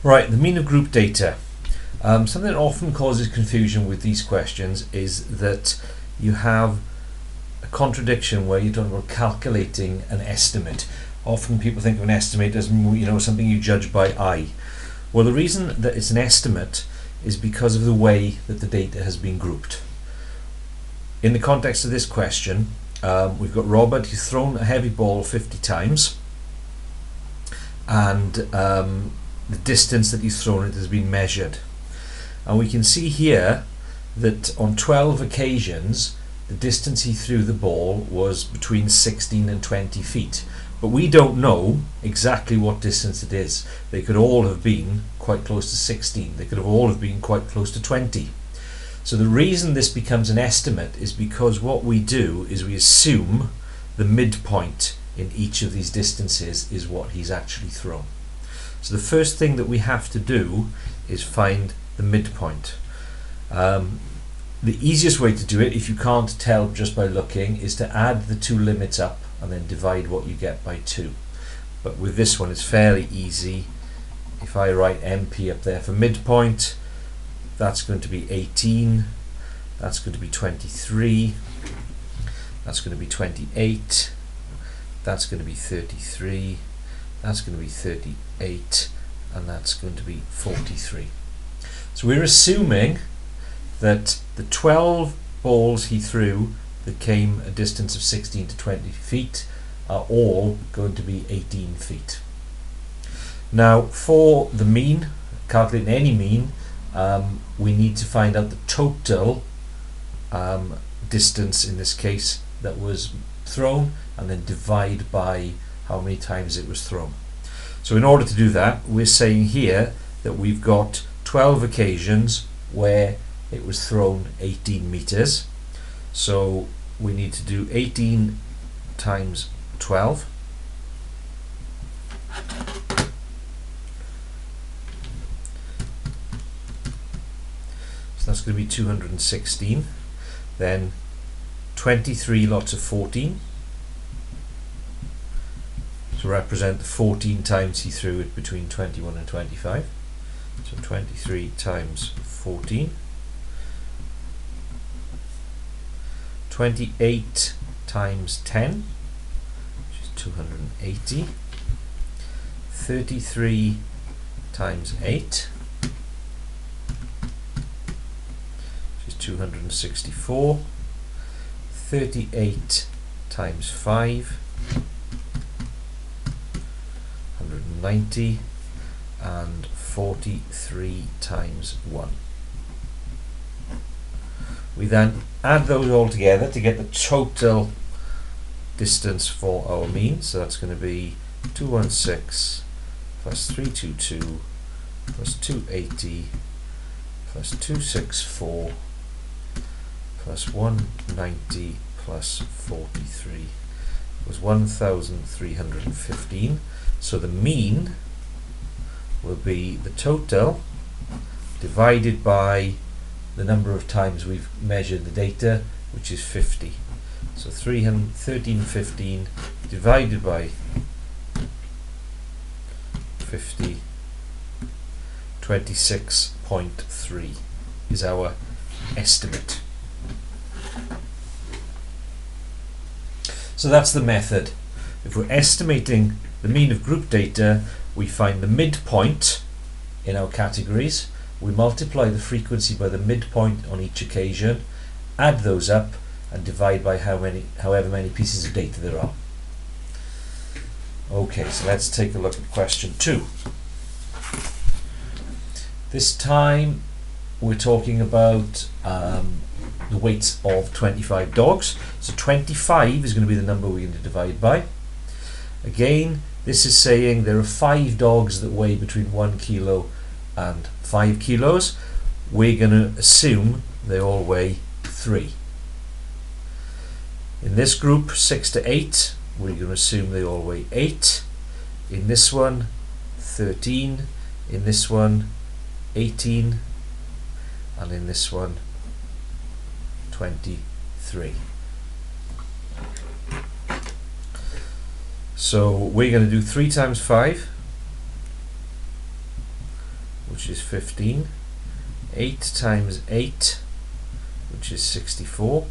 Right, the mean of group data. Something that often causes confusion with these questions is that you have a contradiction where you're talking about calculating an estimate. Often people think of an estimate as, something you judge by eye. Well, the reason that it's an estimate is because of the way that the data has been grouped. In the context of this question, we've got Robert. He's thrown a heavy ball 50 times, and the distance that he's thrown it has been measured. And we can see here that on 12 occasions the distance he threw the ball was between 16 and 20 feet. But we don't know exactly what distance it is. They could all have been quite close to 16. They could have all have been quite close to 20. So the reason this becomes an estimate is because what we do is we assume the midpoint in each of these distances is what he's actually thrown. So the first thing that we have to do is find the midpoint. The easiest way to do it, if you can't tell just by looking, is to add the two limits up and then divide what you get by 2. But with this one it's fairly easy. If I write MP up there for midpoint, that's going to be 18, that's going to be 23, that's going to be 28, that's going to be 33, that's going to be 38, and that's going to be 43. So we're assuming that the 12 balls he threw that came a distance of 16 to 20 feet are all going to be 18 feet. Now, for the mean, calculating any mean, we need to find out the total distance, in this case, that was thrown, and then divide by how many times it was thrown. So in order to do that, we're saying here that we've got 12 occasions where it was thrown 18 meters. So we need to do 18 times 12. So that's going to be 216. Then 23 lots of 14 to represent the 14 times he threw it between 21 and 25. So 23 times 14. 28 times 10, which is 280. 33 times 8, which is 264. 38 times 5, 190, and 43 times 1. We then add those all together to get the total distance for our mean. So that's going to be 216 plus 322 plus 280 plus 264 plus 190 plus 43 was 1,315. So the mean will be the total divided by the number of times we've measured the data, which is 50. So 1315 divided by 50, 26.3 is our estimate. So that's the method. If we're estimating the mean of group data, we find the midpoint in our categories. We multiply the frequency by the midpoint on each occasion, add those up, and divide by however many pieces of data there are. Okay, so let's take a look at question 2. This time we're talking about the weights of 25 dogs. So 25 is going to be the number we're going to divide by. Again, this is saying there are 5 dogs that weigh between 1 kilo and 5 kilos. We're going to assume they all weigh 3. In this group, 6 to 8, we're going to assume they all weigh 8. In this one, 13. In this one, 18. And in this one, 23. So we're going to do 3 times 5, which is 15, 8 times 8, which is 64,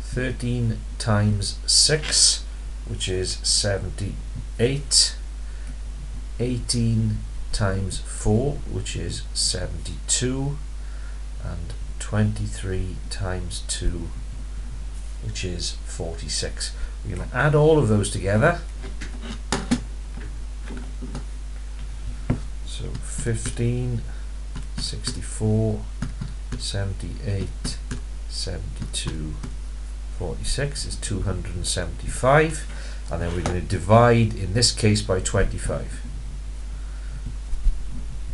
13 times 6, which is 78, 18 times 4, which is 72, and 23 times 2, which is 46. We're going to add all of those together. So 15, 64, 78, 72, 46 is 275, and then we're going to divide, in this case, by 25.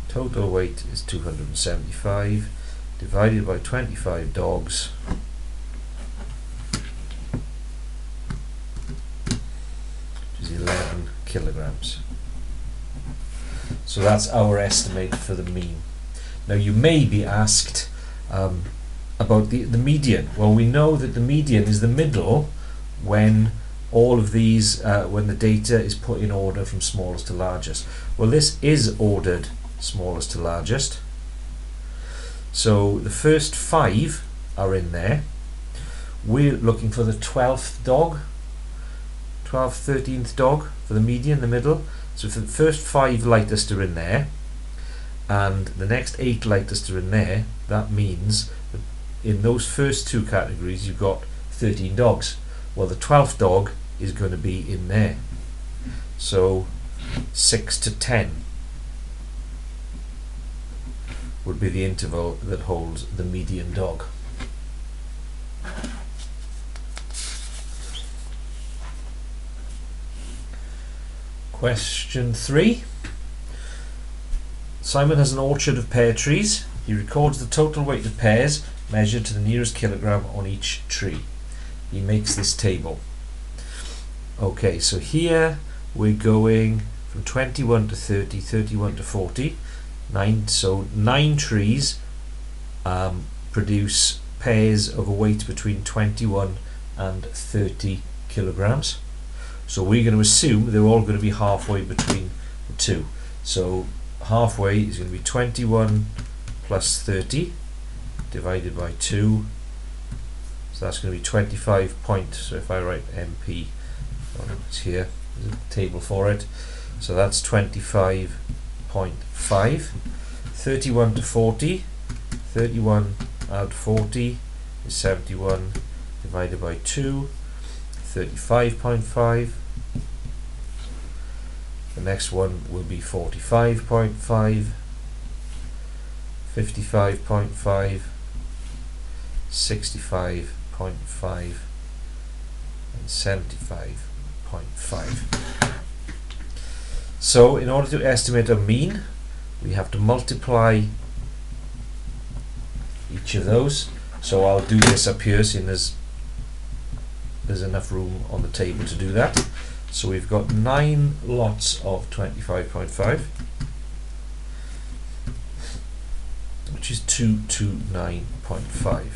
Total weight is 275 divided by 25 dogs, which is 11 kilograms. So that's our estimate for the mean. Now you may be asked about the median. Well, we know that the median is the middle when all of these, when the data is put in order from smallest to largest. Well, this is ordered smallest to largest. So the first 5 are in there. We're looking for the 12th dog, 12th, 13th dog for the median, the middle. So if the first 5 lightest are in there, and the next 8 lightest are in there, that means that in those first 2 categories you've got 13 dogs. Well, the 12th dog is going to be in there. So 6 to 10 would be the interval that holds the median dog. Question 3. Simon has an orchard of pear trees. He records the total weight of pears measured to the nearest kilogram on each tree. He makes this table. Okay, so here we're going from 21 to 30, 31 to 40. 9 trees produce pears of a weight between 21 and 30 kilograms. So we're going to assume they're all going to be halfway between the two. So halfway is going to be 21 plus 30 divided by 2. So that's going to be 25 points. So if I write MP, it's here, there's a table for it. So that's 25.5. 31 to 40, 31 add 40 is 71 divided by 2, 35.5. The next one will be 45.5, 55.5, 65.5, and 75.5. So in order to estimate a mean, we have to multiply each of those. So I'll do this up here, seeing there's enough room on the table to do that. So we've got 9 lots of 25.5, which is 229.5.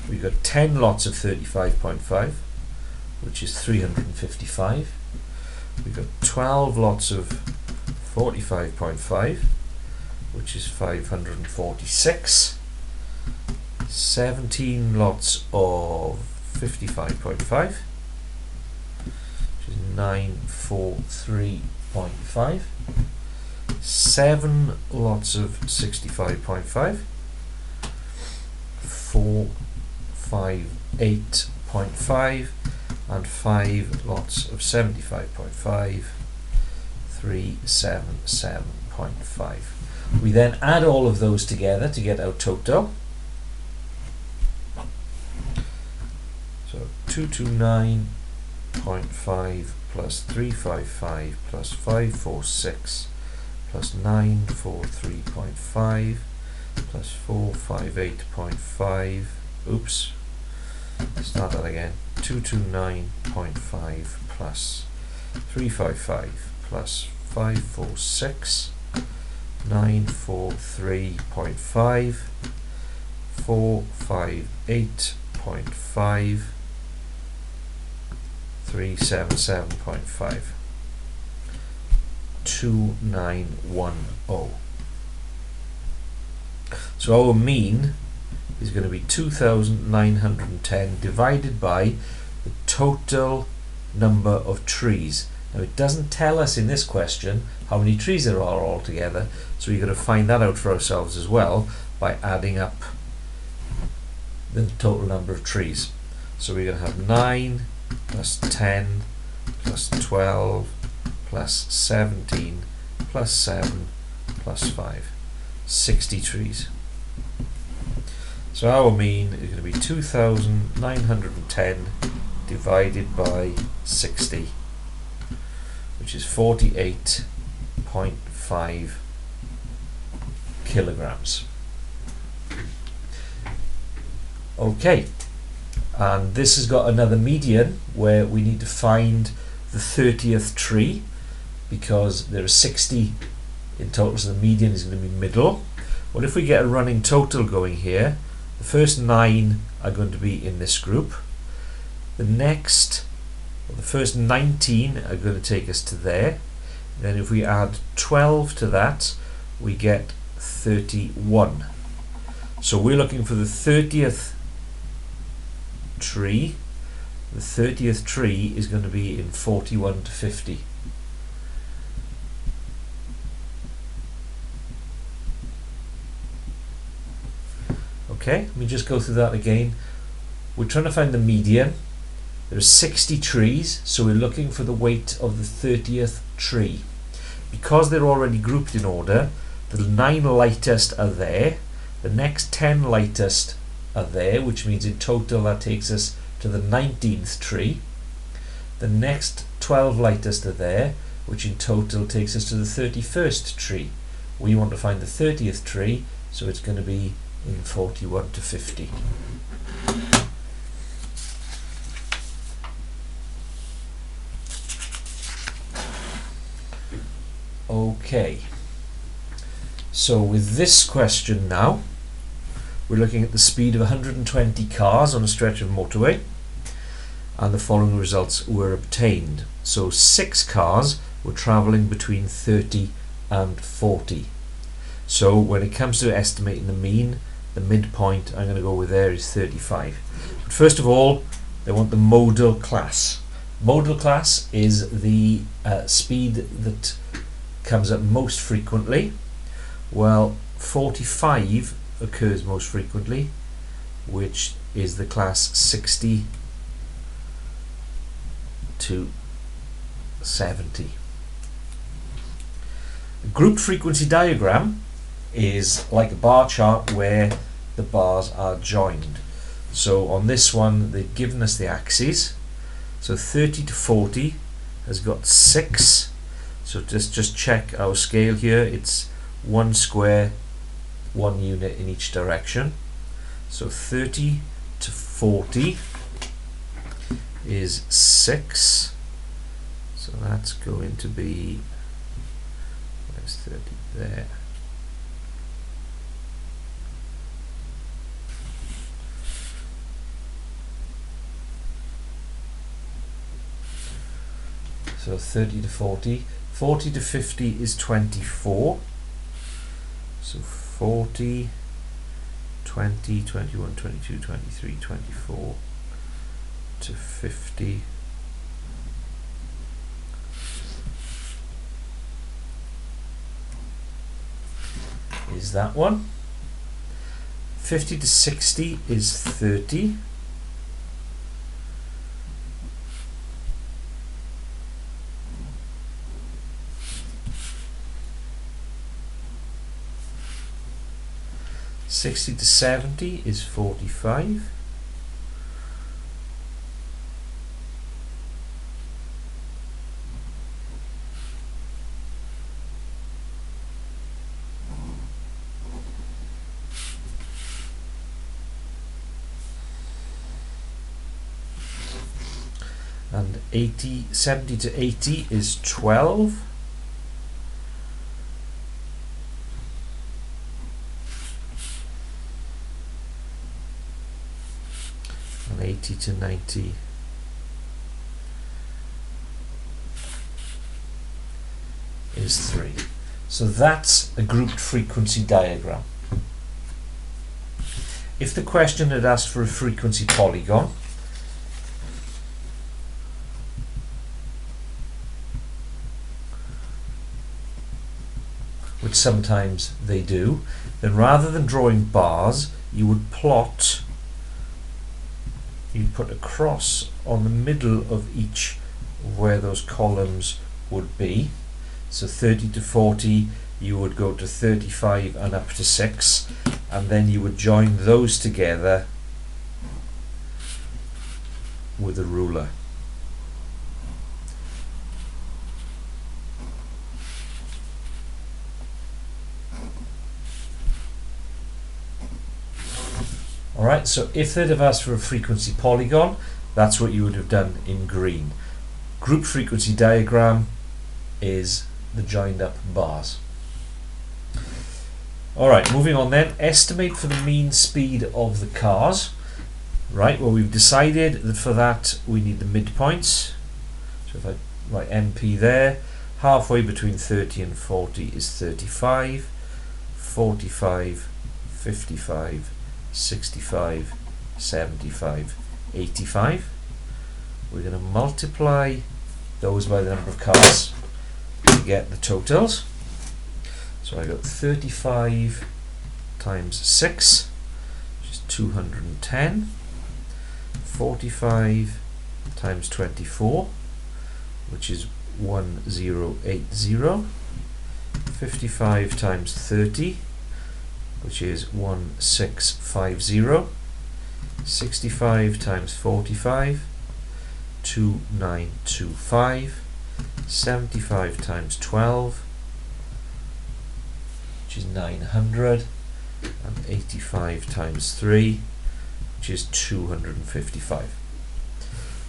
We've got 10 lots of 35.5, which is 355. We've got 12 lots of 45.5, which is 546. 17 lots of 55.5, which is 943.5. 7 lots of 65.5, 458.5, and 5 lots of 75.5, 377.5. We then add all of those together to get our total. So 229.5 plus 355 plus 546 plus 943.5 plus 458.5. Oops. Start that again. 229.5 plus 355 plus 546, 943.5, 458.5, 377.5. 2910. So our mean is going to be 2,910 divided by the total number of trees. Now it doesn't tell us in this question how many trees there are altogether, so we've got to find that out for ourselves as well by adding up the total number of trees. So we're going to have 9 plus 10 plus 12 plus 17 plus 7 plus 5. 60 trees. So our mean is going to be 2,910 divided by 60, which is 48.5 kilograms. Okay, and this has got another median where we need to find the 30th tree, because there are 60 in total, so the median is going to be middle. Well, if we get a running total going here, the first 9 are going to be in this group. The first 19 are going to take us to there. Then if we add 12 to that, we get 31. So we're looking for the 30th tree. The 30th tree is going to be in 41 to 50. Okay, let me just go through that again. We're trying to find the median. There are 60 trees, so we're looking for the weight of the 30th tree. Because they're already grouped in order, the 9 lightest are there, the next 10 lightest are there, which means in total that takes us to the 19th tree. The next 12 lightest are there, which in total takes us to the 31st tree. We want to find the 30th tree, so it's going to be in 41 to 50. Okay, so with this question now, we're looking at the speed of 120 cars on a stretch of motorway, and the following results were obtained. So 6 cars were travelling between 30 and 40. So when it comes to estimating the mean, the midpoint I'm going to go with there is 35. But first of all, they want the modal class. Modal class is the speed that comes up most frequently. Well, 45 occurs most frequently, which is the class 60 to 70. The grouped frequency diagram is like a bar chart where the bars are joined. So on this one they've given us the axes. So 30 to 40 has got 6. So just check our scale here. It's 1 square, 1 unit in each direction. So 30 to 40 is 6. So that's going to be, where's 30 there? So 30 to 40. 40 to 50 is 24. So 40, 20, 21, 22, 23, 24 to 50. Is that one. 50 to 60 is 30. Sixty to 70 is 45. And 70 to 80 is 12. And 80 to 90 is 3. So that's a grouped frequency diagram. if the question had asked for a frequency polygon, which sometimes they do, then rather than drawing bars, you would plot, you'd put a cross on the middle of each where those columns would be. So 30 to 40, you would go to 35 and up to 6, and then you would join those together with a ruler. Alright, so if they'd have asked for a frequency polygon, that's what you would have done in green. Group frequency diagram is the joined up bars. Alright, moving on then. Estimate for the mean speed of the cars. Right, well, we've decided that for that we need the midpoints. So if I write MP there, halfway between 30 and 40 is 35, 45, 55, 65, 75, 85. We're going to multiply those by the number of cars to get the totals. So I got 35 times 6, which is 210. 45 times 24, which is 1080. 55 times 30, which is 1650. 65 times 45, 2925. 75 times 12, which is 900, and 85 times 3, which is 255.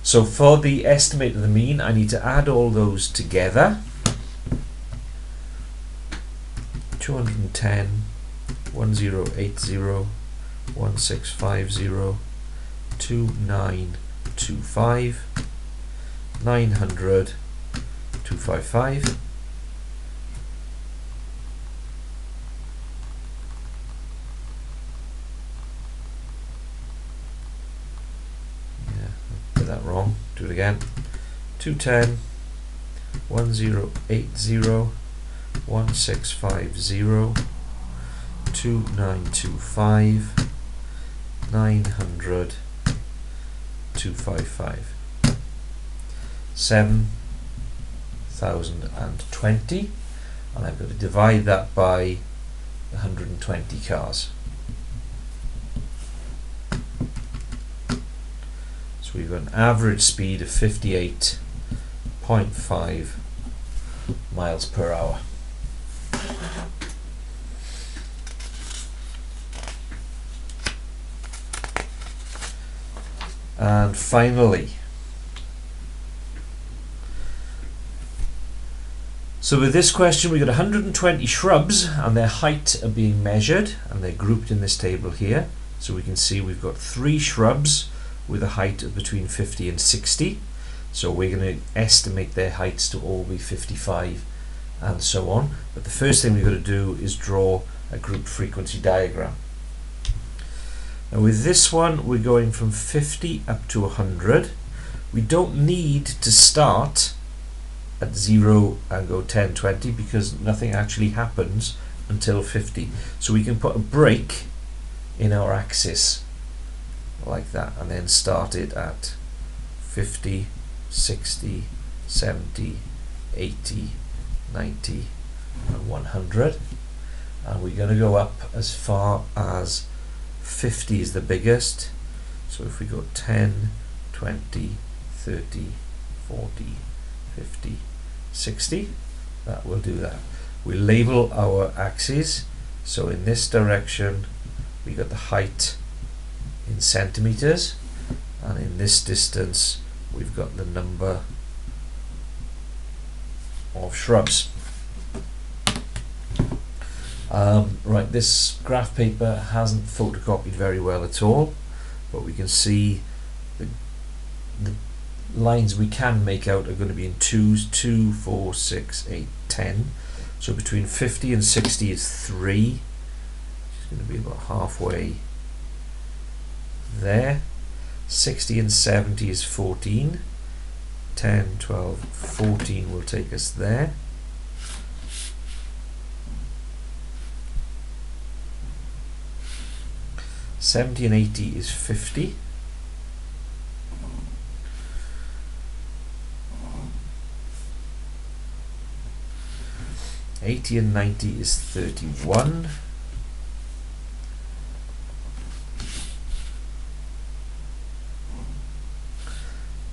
So for the estimate of the mean, I need to add all those together. 210, 1080, 1650, 2925, 900, 255. That wrong, do it again. 210, 1080, 1650, 2925, 900, 255. 7,020, and I've got to divide that by 120 cars. So we've got an average speed of 58.5 miles per hour. And finally, so with this question, we've got 120 shrubs and their height are being measured, and they're grouped in this table here. So we can see we've got 3 shrubs with a height of between 50 and 60. So we're going to estimate their heights to all be 55 and so on. But the first thing we've got to do is draw a group frequency diagram. Now with this one, we're going from 50 up to 100. We don't need to start at 0 and go 10, 20 because nothing actually happens until 50. So we can put a break in our axis like that and then start it at 50, 60, 70, 80, 90 and 100, and we're going to go up as far as 50 is the biggest. So if we go 10, 20, 30, 40, 50, 60, that will do that. We label our axes. So in this direction we got the height in centimeters, and in this distance we've got the number of shrubs. Right, this graph paper hasn't photocopied very well at all, but we can see the lines we can make out are going to be in twos: 2, 4, 6, 8, 10. So between 50 and 60 is 3, which is going to be about halfway there. 60 and 70 is 14. 10, 12, 14 will take us there. '70 and 80 is 50. 80 and 90 is 31.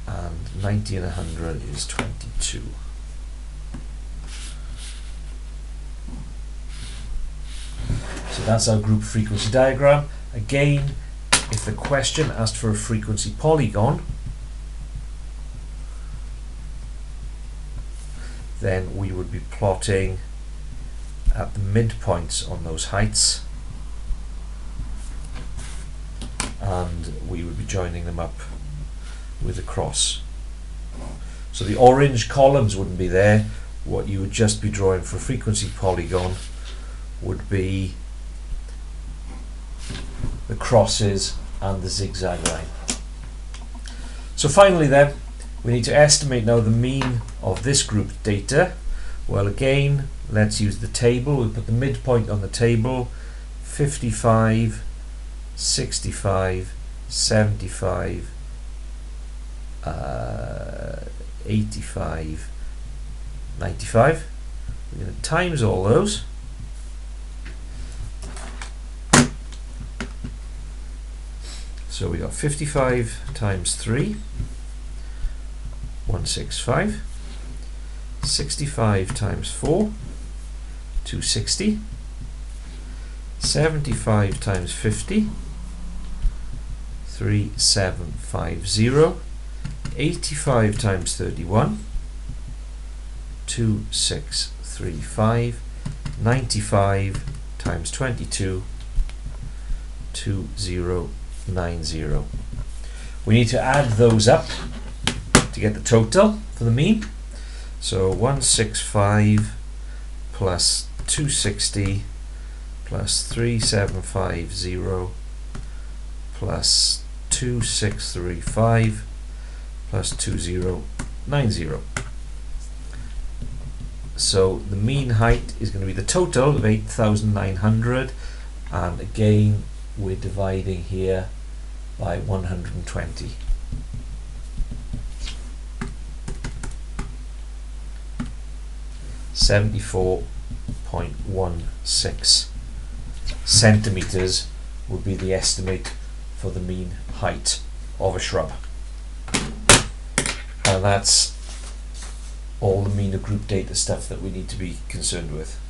And 90 and 100 is 22. So that's our group frequency diagram. Again, if the question asked for a frequency polygon, then we would be plotting at the midpoints on those heights, and we would be joining them up with a cross. So the orange columns wouldn't be there. What you would just be drawing for a frequency polygon would be the crosses and the zigzag line. So finally then, we need to estimate now the mean of this group data. Well, again, let's use the table. We'll put the midpoint on the table: 55, 65, 75, 85, 95. We're going to times all those. So we got 55 times 3, 165. 65 times 4, 260. 75 times 50, 3750. 85 times 31, 2635. 95 times 22, 2090. We need to add those up to get the total for the mean. So 165 plus 260 plus 3750 plus 2635 plus 2090. So the mean height is going to be the total of 8,900, and again we're dividing here by 120. .16 centimeters would be the estimate for the mean height of a shrub. And that's all the mean of group data stuff that we need to be concerned with.